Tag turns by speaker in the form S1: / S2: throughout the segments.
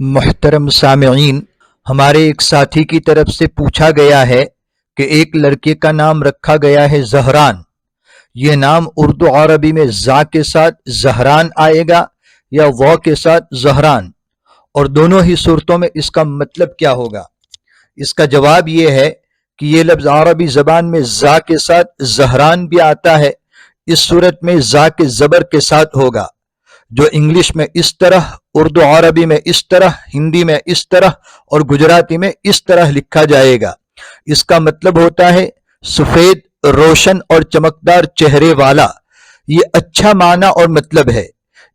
S1: محترم سامعین، ہمارے ایک ساتھی کی طرف سے پوچھا گیا ہے کہ ایک لڑکے کا نام رکھا گیا ہے زہران۔ یہ نام اردو عربی میں زا کے ساتھ زہران آئے گا یا واو کے ساتھ زہران، اور دونوں ہی صورتوں میں اس کا مطلب کیا ہوگا؟ اس کا جواب یہ ہے کہ یہ لفظ عربی زبان میں زا کے ساتھ زہران بھی آتا ہے، اس صورت میں زا کے زبر کے ساتھ ہوگا، جو انگلش میں اس طرح، اردو عربی میں اس طرح، ہندی میں اس طرح اور گجراتی میں اس طرح لکھا جائے گا۔ اس کا مطلب ہوتا ہے سفید، روشن اور چمکدار چہرے والا۔ یہ اچھا معنی اور مطلب ہے۔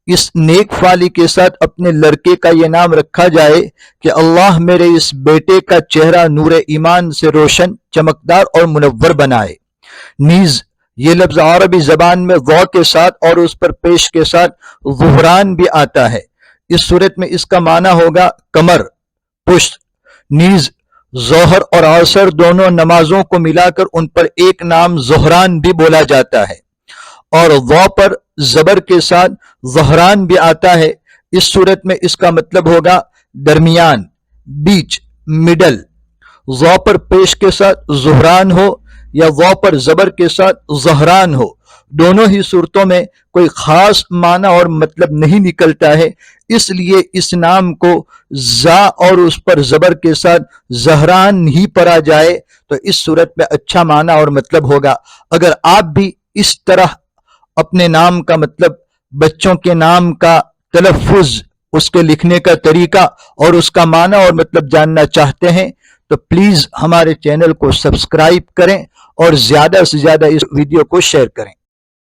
S1: اس نیک فالی کے ساتھ اپنے لڑکے کا یہ نام رکھا جائے کہ اللہ میرے اس بیٹے کا چہرہ نور ایمان سے روشن، چمکدار اور منور بنائے۔ نیز یہ لفظ عربی زبان میں واو کے ساتھ اور اس پر پیش کے ساتھ ظہران بھی آتا ہے۔ اس صورت میں اس کا معنی ہوگا کمر، پشت۔ نیز ظہر اور عصر دونوں نمازوں کو ملا کر ان پر ایک نام ظہران بھی بولا جاتا ہے، اور واو پر زبر کے ساتھ ظہران بھی آتا ہے۔ اس صورت میں اس کا مطلب ہوگا درمیان، بیچ، مڈل۔ واو پر پیش کے ساتھ ظہران ہو یا واو پر زبر کے ساتھ ظہران ہو، دونوں ہی صورتوں میں کوئی خاص معنی اور مطلب نہیں نکلتا ہے، اس لیے اس نام کو زا اور اس پر زبر کے ساتھ زہران ہی پڑھا جائے تو اس صورت میں اچھا معنی اور مطلب ہوگا۔ اگر آپ بھی اس طرح اپنے نام کا مطلب، بچوں کے نام کا تلفظ، اس کے لکھنے کا طریقہ اور اس کا معنی اور مطلب جاننا چاہتے ہیں تو پلیز ہمارے چینل کو سبسکرائب کریں اور زیادہ سے زیادہ اس ویڈیو کو شیئر کریں۔